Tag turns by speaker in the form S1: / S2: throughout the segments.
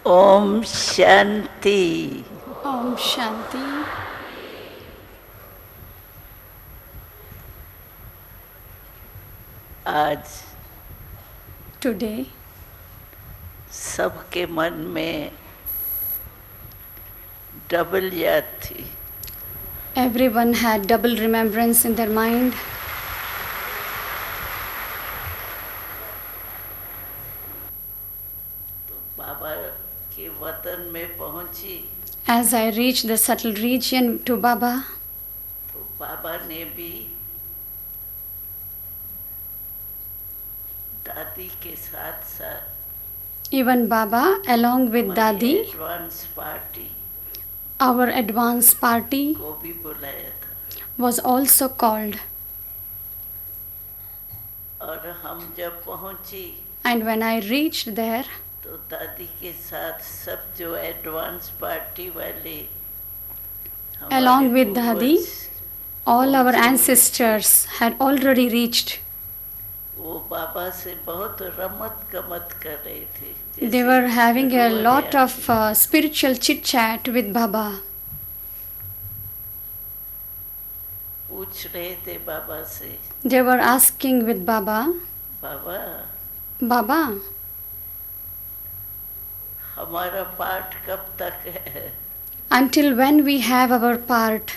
S1: Om Shanti.
S2: Om Shanti.
S1: आज
S2: Today,
S1: सबके मन में डबल याद थी।
S2: everyone had double remembrance in their mind.
S1: तो बाबा के वतन में पहुंची
S2: As I reached the subtle region to Baba,
S1: तो बाबा ने भी दादी के साथ साथ
S2: even Baba, along with Dadi,
S1: advance party
S2: our advance party,
S1: को भी बुलाया था।
S2: was also called.
S1: और हम जब पहुंची
S2: And when I reached there,
S1: तो दादी के साथ सब जो एडवांस पार्टी वाले
S2: Along
S1: हमारे
S2: with Dadi,
S1: पूर्वज
S2: all our ancestors had already reached.
S1: वो बाबा से बहुत रमत गमत कर रहे थे।
S2: They
S1: जैसे
S2: were having a
S1: rose
S2: lot
S1: यार
S2: of spiritual chit chat with Baba.
S1: पूछ रहे थे बाबा से,
S2: They were asking with Baba,
S1: Baba
S2: Baba,
S1: हमारा पाठ कब तक है?
S2: until when we have our part?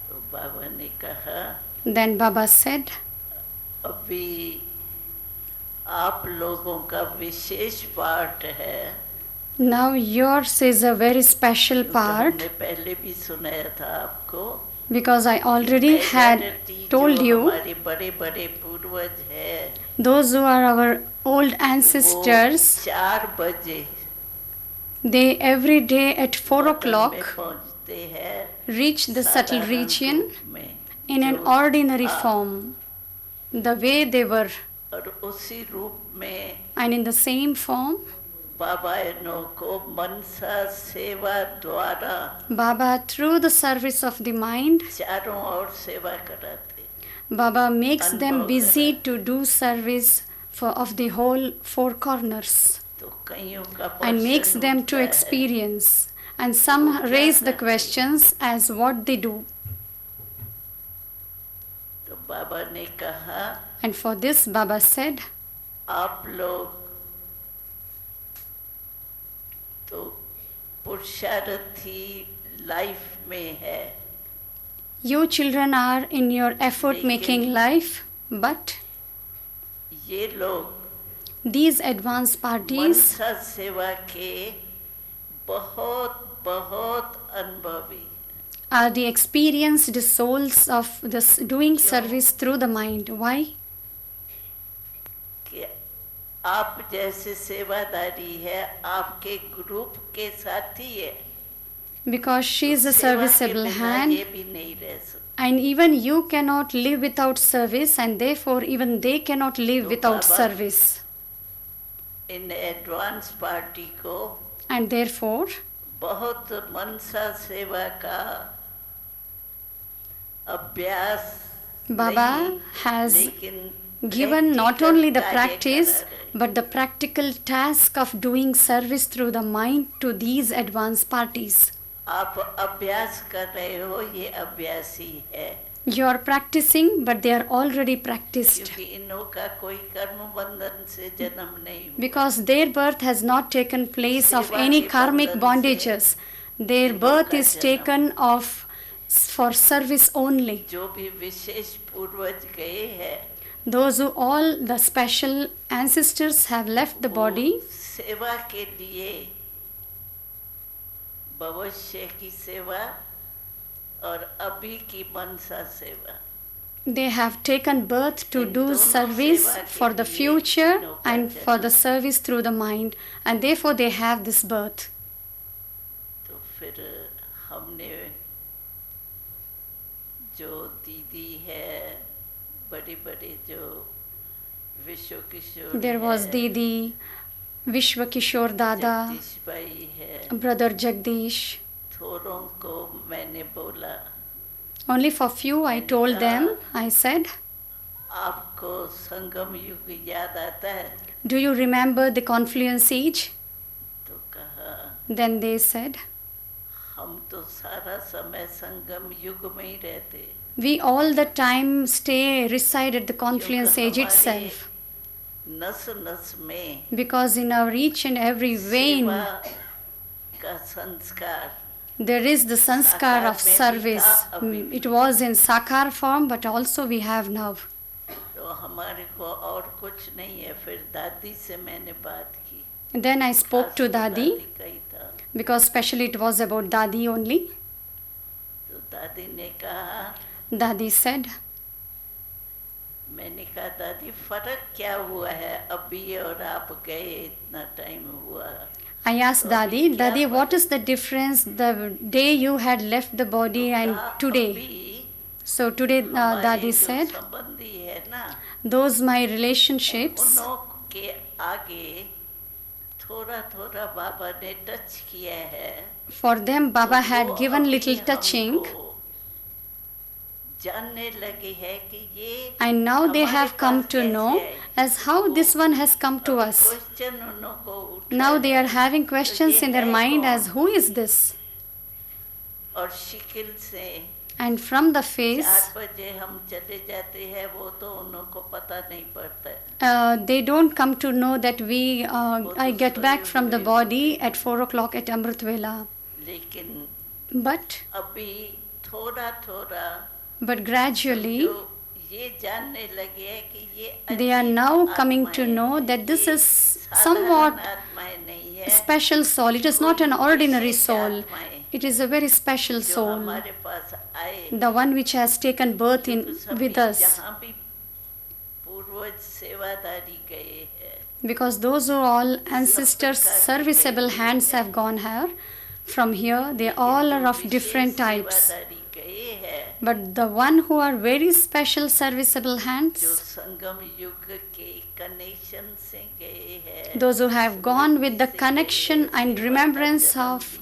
S1: तो बाबा ने कहा,
S2: Then Baba said,
S1: अभी आप लोगों का विशेष पाठ है।
S2: now yours is a very special
S1: तो
S2: part,
S1: हमने पहले भी सुनाया था आपको।
S2: because I already had told
S1: जो
S2: you,
S1: हमारे बड़े बड़े पूर्वज है
S2: those who are our old
S1: वो
S2: ancestors,
S1: 4 बजे
S2: they every day at 4
S1: वतन में
S2: o'clock
S1: पहुंचते हैं
S2: reach the subtle
S1: साधारण
S2: region
S1: रूप में,
S2: in an
S1: जो
S2: ordinary form, the way they were,
S1: और उसी रूप में
S2: and in the same form,
S1: बाबा इन्हों को मनसा सेवा द्वारा
S2: Baba, through the service of the mind,
S1: चारों ओर सेवा कराते।
S2: Baba makes them
S1: अनुभव
S2: busy
S1: करा।
S2: to do service of the whole 4 corners,
S1: तो कईयों का
S2: and makes
S1: प्रश्न
S2: them to
S1: उठता है,
S2: experience. And some raise the questions as what they do.
S1: तो बाबा ने कहा,
S2: And for this, Baba said,
S1: आप लोग तो पुरुषार्थी लाइफ में है,
S2: you children are in your effort making life, but
S1: ये लोग
S2: these advanced parties
S1: मनसा सेवा के बहुत बहुत अनुभवी।
S2: are the experienced souls of this doing service through the mind. Why?
S1: कि आप जैसे सेवादारी है, आपके ग्रुप के साथी है।
S2: Because she is a
S1: सेवा के
S2: serviceable
S1: बिना
S2: hand,
S1: ये भी नहीं रह सकते।
S2: and even you cannot live without service, and therefore even they cannot live
S1: तो
S2: without
S1: Baba
S2: service.
S1: In advance party को
S2: And therefore,
S1: बहुत मनसा सेवा का अभ्यास
S2: Baba
S1: नहीं,
S2: has
S1: लेकिन
S2: given not
S1: practical
S2: only the
S1: कार्य
S2: practice
S1: करा रहे।
S2: but the practical task of doing service through the mind to these advanced parties.
S1: आप अभ्यास कर रहे हो, ये अभ्यासी है,
S2: You are practicing, but they are already practiced,
S1: क्योंकि इन्हों का कोई कर्म बंधन से जन्म नहीं हुआ।
S2: because their birth has not taken place of
S1: सेवा
S2: any
S1: के
S2: karmic
S1: बंधन से
S2: bondages. Their
S1: इन्हों
S2: birth
S1: का
S2: is
S1: जन्म।
S2: taken of for service only.
S1: जो भी विशेष पूर्वज गए हैं,
S2: Those who all the special ancestors have left the body,
S1: वो सेवा के लिए भविष्य की सेवा और अभी की मनसा सेवा,
S2: they have taken birth to
S1: in
S2: do
S1: दोनों
S2: service
S1: सेवा के
S2: for the
S1: लिए
S2: future
S1: तीनों का
S2: and for
S1: जन्म।
S2: the service through the mind, and therefore they have this birth.
S1: तो फिर हमने जो दीदी है, बड़े बड़े जो विश्व किशोर
S2: There was
S1: है,
S2: Didi, Vishwa Kishore Dada,
S1: Jagdish भाई है,
S2: Brother Jagdish.
S1: थोड़ों को मैंने बोला,
S2: Only for few I told them, I said,
S1: आपको संगम युग याद आता है?
S2: do you remember the confluence age? Then they said,
S1: हम तो सारा समय संगम युग में ही रहते,
S2: we all the time reside at the confluence age
S1: क्योंकि
S2: itself,
S1: हमारे नस नस में
S2: because in our each and every vein
S1: सेवा का संस्कार
S2: there is the sanskar of service. It was in sakar form, but also we have now.
S1: तो हमारे को और कुछ नहीं है. फिर दादी से मैंने बात की.
S2: And then I spoke to
S1: खास तो
S2: Dadi,
S1: का ही था.
S2: because especially it was about Dadi only.
S1: तो दादी ने कहा,
S2: Dadi said,
S1: मैंने कहा दादी फर्क क्या हुआ है अभी और आप गए इतना टाइम हुआ.
S2: I asked Dadi, Dadi, what is the difference the day you had left the body and today?
S1: अभी
S2: So today
S1: हमारे
S2: Dadi
S1: जो
S2: said,
S1: संबंधी है ना,
S2: those my relationships,
S1: उनों के आगे थोड़ा थोड़ा बाबा ने टच किया है.
S2: for them Baba had
S1: वो
S2: given
S1: अभी
S2: little touching,
S1: हमको जानने लगे हैं कि ये
S2: and now they
S1: हमारे
S2: have come
S1: पास
S2: to
S1: कैसे
S2: know
S1: आए.
S2: as how this one has come to us.
S1: Question उन्हों को उठा
S2: Now they are
S1: है.
S2: having questions in their mind as who is this?
S1: और शिकिल से
S2: And from the
S1: 4
S2: face,
S1: बजे हम चले जाते हैं, वो तो उन्हों को पता नहीं पड़ता है.
S2: they don't come to know that I get back from the body at 4 o'clock at Amrit Vela.
S1: लेकिन
S2: But
S1: अभी थोड़ा
S2: gradually
S1: जो ये जानने लगे हैं कि ये
S2: they are
S1: अजीब
S2: now coming to
S1: आत्माएं
S2: know
S1: हैं.
S2: that this
S1: ये
S2: is
S1: साधारण
S2: somewhat
S1: आत्माएं नहीं है.
S2: special soul. It is not an ordinary
S1: wishes
S2: soul.
S1: आत्माएं
S2: It is a very special
S1: जो
S2: soul,
S1: हमारे पास आए.
S2: the one which has taken birth in
S1: तो सभी
S2: with us.
S1: जहाँ भी पूर्वज सेवादारी गए हैं,
S2: Because those who all ancestors serviceable hands have gone here, from here they all are of different types.
S1: सेवादारी गए हैं,
S2: But the one who are very special serviceable
S1: जो
S2: hands,
S1: संगम युग के कनेक्शन से गए हैं,
S2: those who have gone with the connection and remembrance of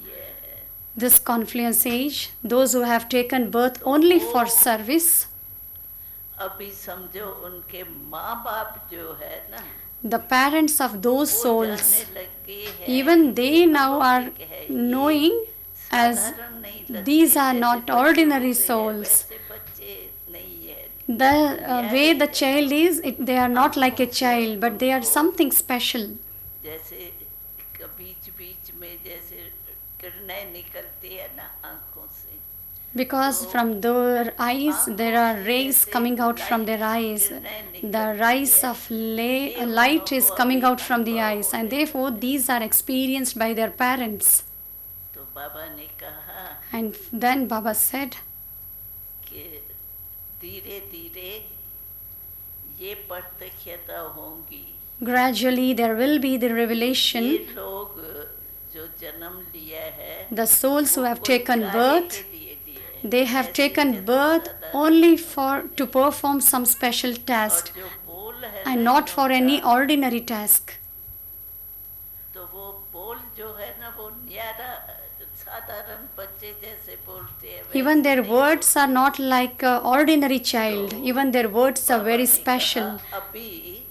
S2: this confluence age, those who have taken birth only for service,
S1: अभी समझो उनके माँ बाप जो है ना,
S2: the parents of those
S1: वो
S2: souls,
S1: जानने लगे हैं.
S2: even they now are knowing as
S1: साधारण नहीं लगते,
S2: these are
S1: जैसे
S2: not
S1: बच्चे
S2: ordinary
S1: होते हैं,
S2: souls.
S1: वैसे बच्चे नहीं है.
S2: The way the child is, they are not like a child, but they are something special.
S1: जैसे बीच बीच में जैसे किरणें निकलती है ना आंखों से,
S2: Because from their eyes, there are rays coming out from their eyes. The rays of light is coming out from the eyes, and therefore these are experienced by their parents.
S1: तो बाबा ने कहा
S2: And then Baba said,
S1: कि धीरे धीरे ये प्रत्यक्षता होंगी.
S2: gradually there will be the
S1: ये
S2: revelation.
S1: लोग जो जन्म लिया है,
S2: The souls who
S1: वो
S2: have
S1: कोई
S2: taken
S1: कार्य
S2: birth,
S1: के लिए लिए है.
S2: they have
S1: ऐसे
S2: taken
S1: जन्म
S2: birth
S1: साधारण.
S2: only to perform some special
S1: और
S2: task
S1: जो बोल है
S2: and
S1: ना
S2: not for
S1: इनका,
S2: any ordinary task.
S1: तो वो बोल जो है ना वो न्यारा साधारण बच्चे जैसे बोलते हैं.
S2: Even
S1: वैसे
S2: their
S1: नहीं
S2: words are not like an ordinary child. Even their words are very special.
S1: अभी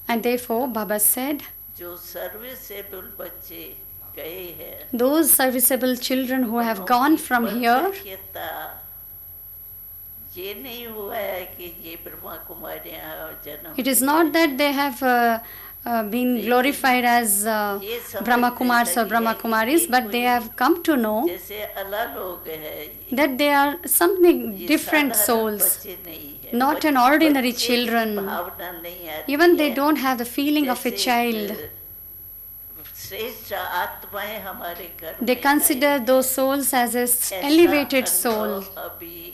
S2: And therefore, Baba said,
S1: जो सर्विसेबल बच्चे गए हैं,
S2: those serviceable children who have gone from here,
S1: प्रत्यक्षता ये नहीं हुआ है कि ये ब्रह्मा कुमारियां जन्म.
S2: it is not that they have been glorified as Brahma Kumars or Brahma Kumaris, but they have come to know
S1: जैसे अलग लोग हैं,
S2: that they are something
S1: ये
S2: different
S1: साधारण
S2: souls,
S1: बच्चे नहीं हैं.
S2: not an ordinary
S1: बच्चे की
S2: children.
S1: भावना नहीं आती
S2: Even they
S1: है.
S2: don't have the feeling of a
S1: जैसे,
S2: child.
S1: श्रेष्ठ आत्माएं हमारे घर
S2: They
S1: में
S2: consider
S1: I
S2: those souls as an
S1: हैं.
S2: elevated
S1: ऐसा
S2: soul.
S1: अनुभव अभी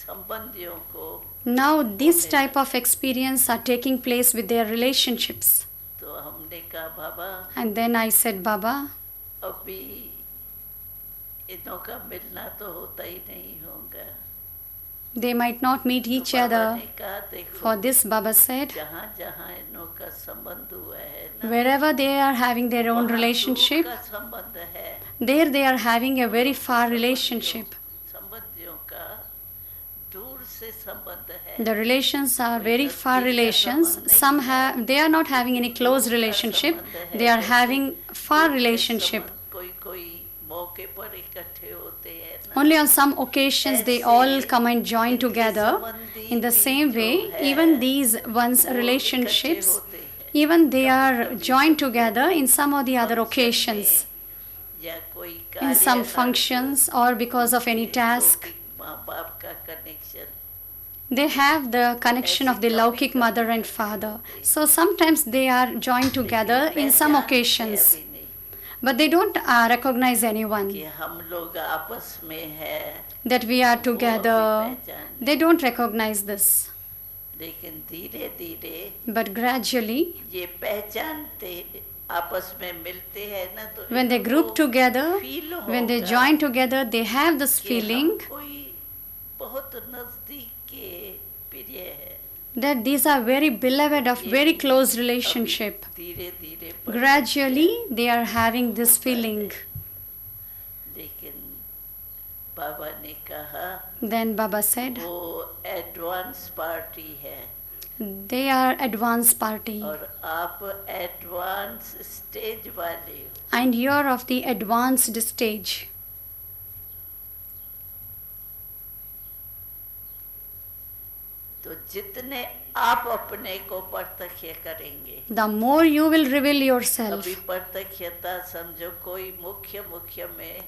S1: संबंधियों को.
S2: Now this type of experience are taking place with their relationships.
S1: तो हमने कहा बाबा
S2: And then I said, Baba,
S1: अभी इनों का मिलना तो होता ही नहीं होगा.
S2: they might not meet each
S1: तो बाबा
S2: other.
S1: ने कहा देखो,
S2: For this, Baba said,
S1: जहाँ जहाँ इनों का संबंध हुआ है ना,
S2: wherever they are having their own
S1: वहाँ
S2: relationship,
S1: दूर का संबंध है.
S2: there they are having a very far relationship.
S1: संबंधियों का दूर से संबंध है.
S2: The relations are very far relations. Some have, they are not having any close relationship. They are having far relationship.
S1: कोई कोई
S2: Only on some occasions they all come and join together. In the same way, even these one's relationships, even they are joined together in some or the other occasions,
S1: या कोई
S2: in some
S1: कार्य
S2: functions or because of any task.
S1: माँ बाप का connection
S2: They have the connection of the Laukik mother and father. So sometimes they are joined together in some occasions.
S1: अभी नहीं
S2: But they don't recognize anyone
S1: कि हम लोग आपस में है,
S2: that we are together. They don't recognize this.
S1: लेकिन धीरे धीरे
S2: But gradually,
S1: ये पहचानते आपस में मिलते हैं ना, तो
S2: when they group together,
S1: feel
S2: when they
S1: होगा
S2: join together, they have this
S1: कि
S2: feeling
S1: हम कोई बहुत नजदीक के प्रिय है।
S2: that these are very beloved of very close relationship.
S1: धीरे धीरे
S2: Gradually, they are having this feeling.
S1: लेकिन बाबा ने कहा
S2: Then Baba said,
S1: वो एडवांस पार्टी है
S2: they are advanced party
S1: और आप एडवांस स्टेज वाले हो।
S2: and you are of the advanced stage.
S1: तो जितने आप अपने को प्रत्यक्ष करेंगे,
S2: The more you will reveal yourself.
S1: अभी प्रत्यक्षता समझो कोई मुख्य में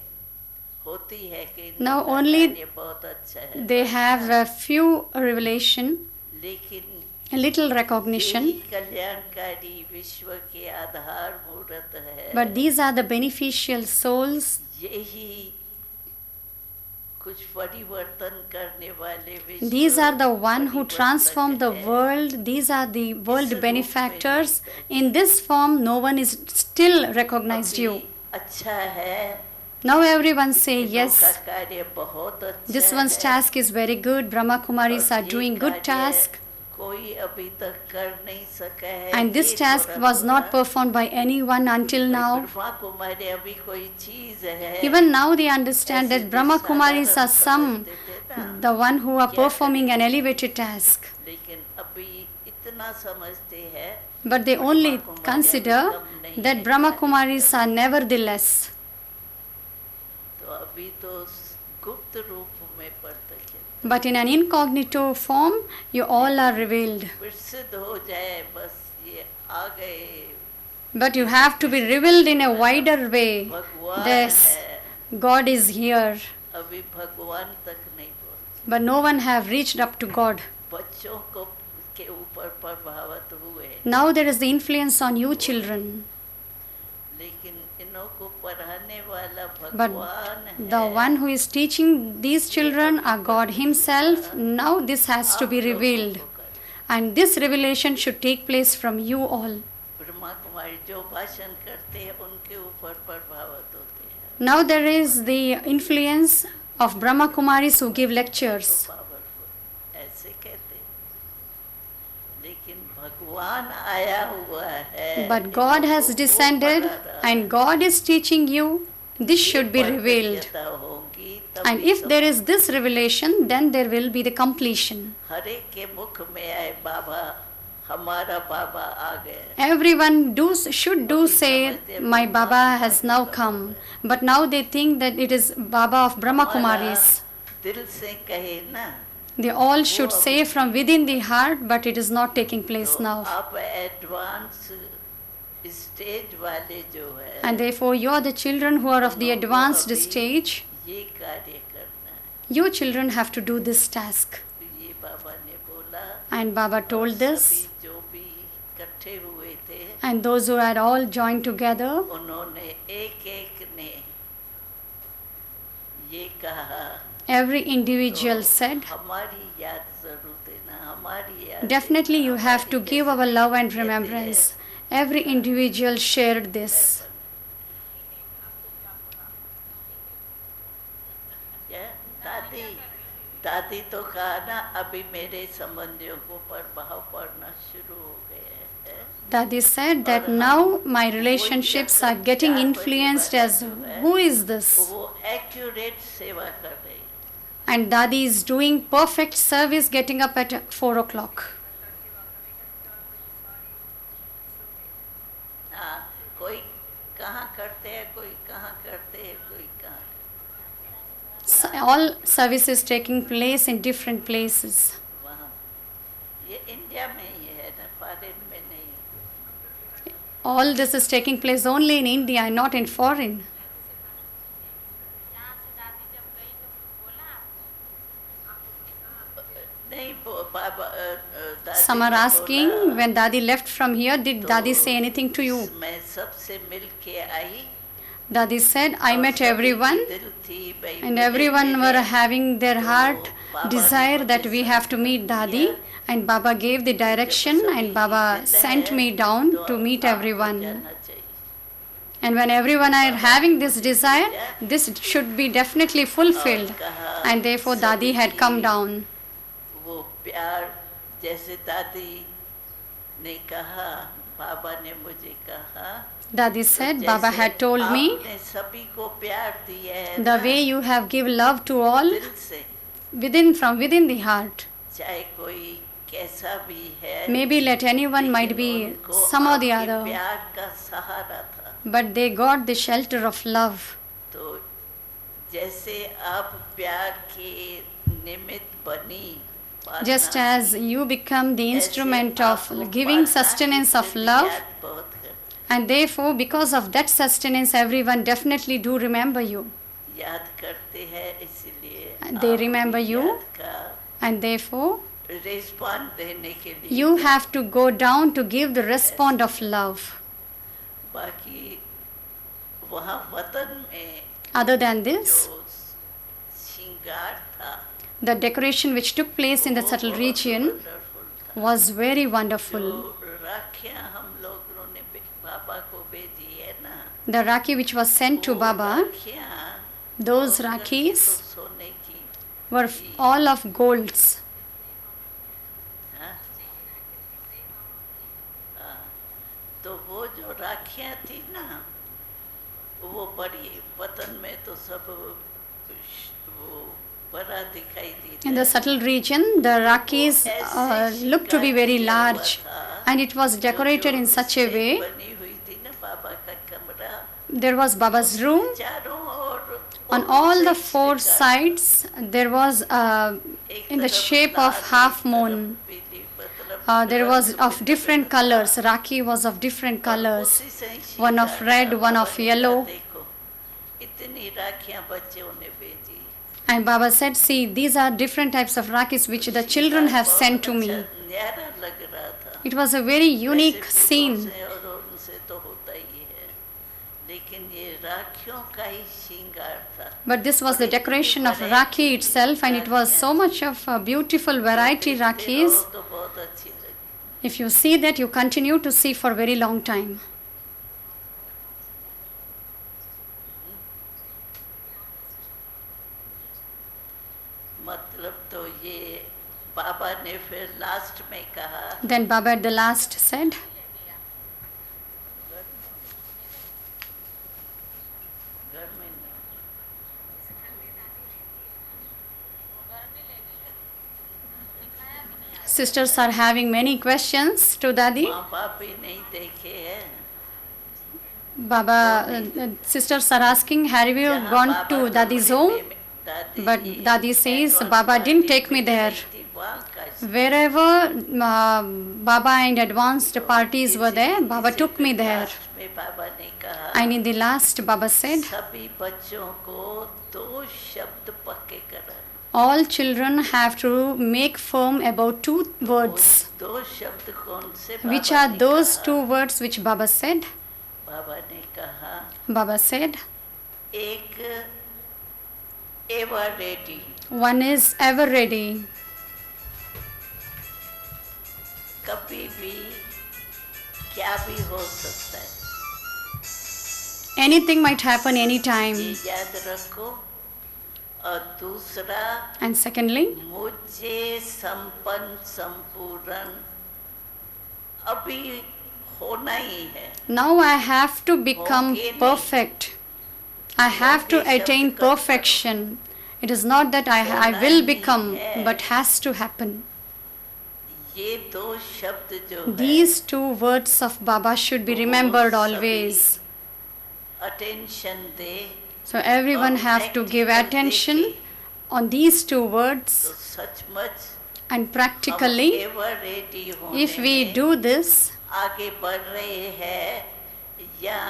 S1: होती है कि
S2: Now
S1: इनका
S2: only
S1: कार्य बहुत अच्छा है,
S2: They have a few revelation,
S1: लेकिन
S2: a little recognition,
S1: यही कल्याणकारी विश्व के आधार मूर्त है।
S2: but these are the beneficial souls.
S1: यही कुछ परिवर्तन करने वाले विश्व
S2: These are the one who
S1: परिवर्तक
S2: transform the
S1: है।
S2: world. These are the world
S1: रूप में
S2: benefactors.
S1: नहीं
S2: In this form, no one is still recognized
S1: अभी
S2: you.
S1: अच्छा है,
S2: Now everyone say
S1: इन लोग
S2: yes.
S1: का कार्य बहुत अच्छा
S2: This one's
S1: है,
S2: task is very good. Brahma Kumaris
S1: और
S2: are
S1: ये
S2: doing good
S1: कार्य
S2: task.
S1: कोई अभी तक कर नहीं सका है,
S2: And this
S1: ये
S2: task
S1: थोड़ा
S2: was not
S1: थोड़ा।
S2: performed by anyone until
S1: कोई
S2: now.
S1: ब्रह्मा कुमारी अभी कोई चीज है,
S2: Even now they understand
S1: ऐसे
S2: that Brahma
S1: जो
S2: Kumaris are
S1: साधारण
S2: some,
S1: समझते थे ना,
S2: the one who are
S1: क्या
S2: performing an
S1: करें?
S2: elevated task.
S1: लेकिन अभी इतना समझते हैं
S2: But they only consider that Brahma Kumaris are nevertheless.
S1: तो अभी तो गुप्त रूप में प्रत्यक्ष है।
S2: But in an incognito form, you all are revealed.
S1: प्रसिद्ध हो जाए बस ये आ गए,
S2: But you have to be revealed in a wider way.
S1: भगवान
S2: This
S1: है,
S2: God is here.
S1: अभी भगवान तक नहीं पहुंचे।
S2: But no one have reached up to God.
S1: बच्चों को के ऊपर प्रभावित हुए,
S2: Now there is the influence on you children.
S1: लेकिन इन्हों को पढ़ाने वाला
S2: But
S1: भगवान
S2: the
S1: है।
S2: one who is teaching these children are God Himself. Now this has to be
S1: आप लोगों
S2: revealed.
S1: को कर-
S2: And this revelation should take place from you all.
S1: Brahma Kumari जो भाषण करते हैं उनके ऊपर प्रभावित होते हैं,
S2: Now there is the influence of Brahma Kumaris who give lectures.
S1: Powerful ऐसे कहते हैं, लेकिन भगवान आया हुआ है,
S2: But God has
S1: वो
S2: descended
S1: पढ़ा रहा है।
S2: and God is teaching you. This
S1: ये
S2: should be revealed.
S1: प्रत्यक्षता होगी
S2: And
S1: तभी
S2: if there is this revelation, then there will be the completion.
S1: हर एक के मुख में आए बाबा, हमारा बाबा आ गए।
S2: Everyone should say, my Baba has now come. But now they think that it is Baba of Brahma Kumaris.
S1: हमारा दिल से कहे ना,
S2: They all should say from within the heart, but it is not taking place
S1: तो
S2: now.
S1: आप advance stage वाले जो है,
S2: And therefore, you are the children who are of the advanced stage.
S1: ये कार्य करना है।
S2: You children have to do this task.
S1: ये बाबा ने बोला,
S2: And Baba told this.
S1: सभी जो भी इकट्ठे हुए थे,
S2: And those who had all joined together,
S1: उन्होंने एक ने ये कहा,
S2: every individual said,
S1: हमारी याद जरूर देना, हमारी याद
S2: definitely
S1: देना,
S2: you have to
S1: हमारी
S2: give
S1: जैसे
S2: our love and
S1: कहते हैं,
S2: remembrance. Every individual shared this.
S1: क्या? दादी दादी तो कहा ना, अभी मेरे संबंधियों को प्रभाव पड़ना शुरू हो गए हैं।
S2: Dadi said that now my relationships are getting influenced as who is this?
S1: वो एक्यूरेट सेवा कर रही है।
S2: And Dadi is doing perfect service getting up at 4 o'clock.
S1: हाँ, कोई कहाँ करते हैं, कोई कहाँ करते हैं, कोई कहाँ करते
S2: all services taking place in different places.
S1: वहाँ ये इंडिया में ही है ना, फॉरेन में नहीं।
S2: All this is taking place only in India and not in foreign.
S1: नहीं बाबा दादी
S2: Some are
S1: ने
S2: asking,
S1: बोला,
S2: when Dadi left from here, did Dadi say anything to you?
S1: मैं सबसे मिल के आई
S2: Dadi said, I
S1: और
S2: met
S1: सभी की
S2: everyone,
S1: दिल थी, भाई
S2: and
S1: मिले,
S2: everyone
S1: मिले।
S2: were having their heart
S1: Baba
S2: desire
S1: ne
S2: that we have to meet Dadi, and Baba gave the direction, and Baba sent me down to meet everyone.
S1: जाना चाहिए।
S2: And when everyone are having this desire, this should be definitely fulfilled, and therefore Dadi had come down.
S1: वो प्यार जैसे दादी ने कहा, बाबा ने मुझे कहा,
S2: Dadi said, Baba had told me,
S1: आपने सभी को प्यार दिया है
S2: the
S1: ना,
S2: way you have given love to all
S1: दिल से,
S2: from within the heart.
S1: चाहे कोई कैसा भी है,
S2: Maybe let anyone might be
S1: उनको
S2: some or the
S1: आपके
S2: other,
S1: प्यार का सहारा था।
S2: but they got the shelter of love.
S1: तो जैसे आप प्यार के निमित्त बनी,
S2: Just
S1: partner
S2: as you become the
S1: ऐसे
S2: instrument of
S1: आपको
S2: giving
S1: पार्टनर
S2: sustenance
S1: की
S2: of
S1: भी
S2: love,
S1: याद बहुत करते,
S2: and therefore because of that sustenance everyone definitely do remember you,
S1: याद करते हैं, इसलिए
S2: And they
S1: आप
S2: remember you.
S1: याद का
S2: and therefore
S1: रिस्पॉन्ड देने के लिए
S2: you have to go down to give the response of love.
S1: बाकी वहाँ वतन में
S2: Other than this,
S1: जो श्रृंगार था
S2: the decoration which took place in the
S1: वो
S2: subtle
S1: बहुत
S2: region
S1: wonderful था।
S2: was very
S1: जो
S2: wonderful.
S1: राखियाँ हम लोगों ने बाबा को भेजी है ना,
S2: The Rakhi which was sent to
S1: वो
S2: Baba,
S1: राखियाँ
S2: those
S1: तो
S2: Rakhis
S1: सोने की,
S2: were all of golds.
S1: हाँ? हाँ, तो वो जो राखियाँ थी ना, वो बड़ी वतन में तो सब वो बड़ा दिखाई देता
S2: In the
S1: है।
S2: subtle region, the Rakis looked to be very large, and it was decorated in such a way.
S1: बनी हुई थी ना बाबा का कमरा,
S2: There was Baba's room.
S1: चारों ओर
S2: On all the four sides, there was in the shape of half moon. There was of different colors. Rakhi was of different colors. One of red, one of yellow.
S1: देखो इतनी राखियां बच्चों ने भेजी,
S2: And Baba said, see, these are different types of Rakhis which the children have sent to me.
S1: न्यारा लग रहा था।
S2: It was a very unique
S1: वैसे
S2: scene.
S1: फूलों से और उनसे तो होता ही है, लेकिन ये राखियों का ही श्रृंगार था।
S2: But this was the decoration of Rakhi itself, and it was so much of a beautiful variety Rakhis.
S1: वो तो बहुत अच्छी लगी।
S2: If you see that, you continue to see for a very long time.
S1: मतलब तो ये बाबा ने फिर लास्ट में कहा,
S2: Then Baba at the last said,
S1: घर में नहीं,
S2: sisters are having many questions to Dadi.
S1: माँ बाप ही नहीं देखे हैं।
S2: Baba, sisters are asking, have you
S1: जहाँ
S2: gone
S1: बाबा
S2: to Dadi's
S1: कमरे
S2: home?
S1: में दादी
S2: But
S1: ji
S2: Dadi says,
S1: advance
S2: Baba didn't
S1: party
S2: take me
S1: में
S2: there.
S1: गई थी, वहाँ का
S2: Wherever Baba and advanced parties were there, Baba took me there.
S1: Last में बाबा ने कहा,
S2: And in the last, Baba said,
S1: सभी बच्चों को दो शब्द पक्के करना।
S2: all children have to make firm about two words.
S1: दो शब्द कौन से?
S2: Which
S1: बाबा
S2: are
S1: ने
S2: those
S1: कहा,
S2: two words which Baba said?
S1: बाबा ने कहा,
S2: Baba said,
S1: एक ever ready,
S2: one is ever ready.
S1: कभी भी क्या भी हो सकता है,
S2: Anything might happen anytime.
S1: ये याद रखो। और दूसरा,
S2: And secondly,
S1: मुझे संपन्न संपूर्ण अभी होना ही है।
S2: now I have to become perfect. I have to attain perfection. It is not that I will become, but has to happen.
S1: ये दो शब्द जो है,
S2: These two words of Baba should be remembered always.
S1: Attention they,
S2: So everyone have to give attention on these two
S1: तो
S2: words,
S1: सचमुच
S2: and
S1: हम
S2: practically,
S1: ever ready होने
S2: if we
S1: में
S2: do this,
S1: आगे बढ़ रहे हैं या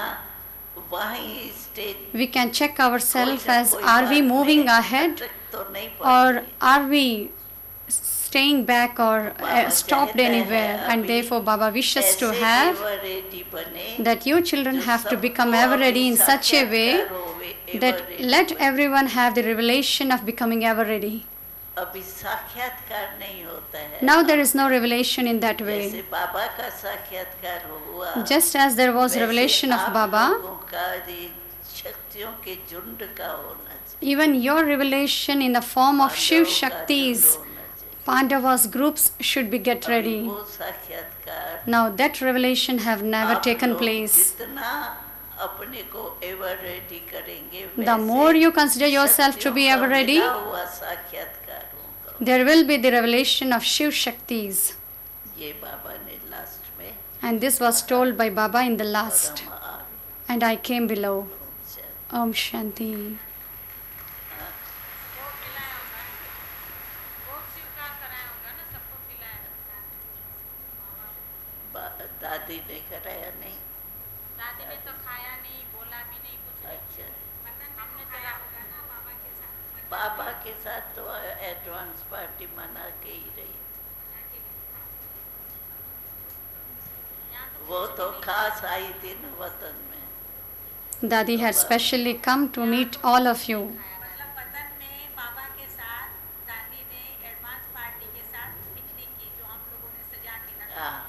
S1: वहीं stage
S2: we can check ourselves
S1: कोई ना
S2: as
S1: कोई
S2: are we
S1: बात
S2: moving
S1: में
S2: ahead
S1: अटक तो नहीं
S2: or
S1: पड़ती।
S2: are we staying back or
S1: Baba
S2: stopped
S1: कहता है
S2: anywhere. And
S1: अभी
S2: therefore Baba wishes to
S1: ऐसे
S2: have
S1: एवर रेडी बने
S2: that you children
S1: जो
S2: have to become
S1: सबको
S2: ever
S1: अभी
S2: ready in such a way
S1: साक्षात्कार हो
S2: that
S1: एवर रेडी
S2: let
S1: बने।
S2: everyone have the revelation of becoming ever ready.
S1: अभी साक्षात्कार नहीं होता है।
S2: Now there is no revelation in that
S1: जैसे
S2: way.
S1: बाबा का साक्षात्कार हुआ
S2: Just as there was
S1: वैसे
S2: revelation of
S1: आप
S2: Baba,
S1: लोगों का ये शक्तियों के झुंड का होना चाहिए।
S2: even your revelation in the form of Shiv
S1: पांडवों का झुंड
S2: Shaktis,
S1: होना चाहिए।
S2: Pandavas groups should be get
S1: अभी
S2: ready.
S1: वो साक्षात्कार
S2: Now that revelation have never
S1: आप
S2: taken
S1: लोग
S2: place.
S1: जितना अपने को एवर रेडी करेंगे
S2: The more you consider yourself to be
S1: शक्तियों
S2: ever
S1: का
S2: ready,
S1: मिला हुआ साक्षात्कार होगा।
S2: there will be the revelation of Shiv Shaktis.
S1: ये बाबा ने लास्ट में
S2: And this was told by Baba in the
S1: और
S2: last.
S1: हम आ गए।
S2: And I came below.
S1: चल।
S2: Om Shanti.
S1: दादी ने कराया नहीं।
S3: दादी ने तो खाया नहीं, बोला भी नहीं कुछ नहीं।
S1: अच्छा
S3: हमने तो
S1: बाबा के साथ तो एडवांस पार्टी मना के ही रही। वो तो खास आई थी न वतन में।
S2: Dadi had specially come to meet all of you.
S3: मतलब वतन में बाबा के साथ दादी ने एडवांस पार्टी के साथ पिकनिक की जो हम लोगों ने सजा के रखा।
S1: हाँ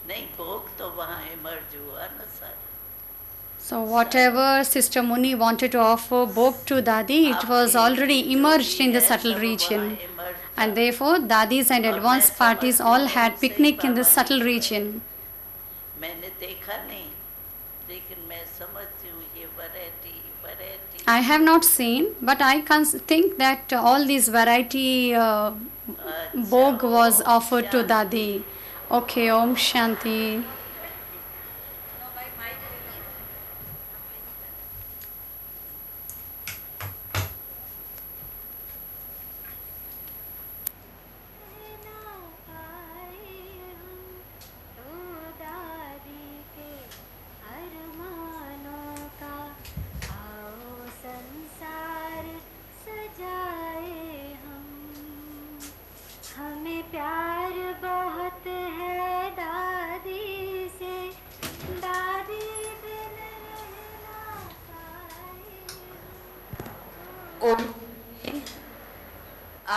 S1: नहीं भोग तो वहाँ इमर्ज हुआ न sir.
S2: So whatever Sister Muni wanted to offer bhog to Dadi, it was already emerged in the subtle region. And therefore Dadis and advanced parties all had picnic in the subtle region.
S1: मैंने देखा नहीं लेकिन मैं समझती हूँ ये variety variety.
S2: I have not seen, but I can think that all these variety bhog was offered to Dadi. Okay, Om Shanti.
S4: प्यार बहुत है दादी से, दादी बिन रहना पाए।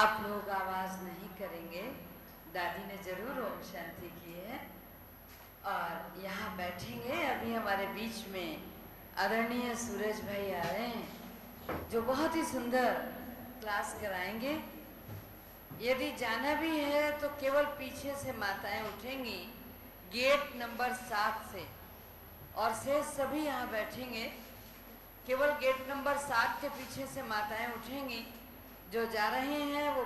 S5: आप लोग आवाज नहीं करेंगे, दादी ने जरूर ओम शांति की है। और यहाँ बैठेंगे। अभी हमारे बीच में आदरणीय सूरज भाई आ रहे हैं जो बहुत ही सुंदर क्लास कराएंगे। यदि जाना भी है तो केवल पीछे से माताएं उठेंगी गेट नंबर 7 से, और से सभी यहाँ बैठेंगे। केवल गेट नंबर 7 के पीछे से माताएं उठेंगी। जो जा रहे हैं वो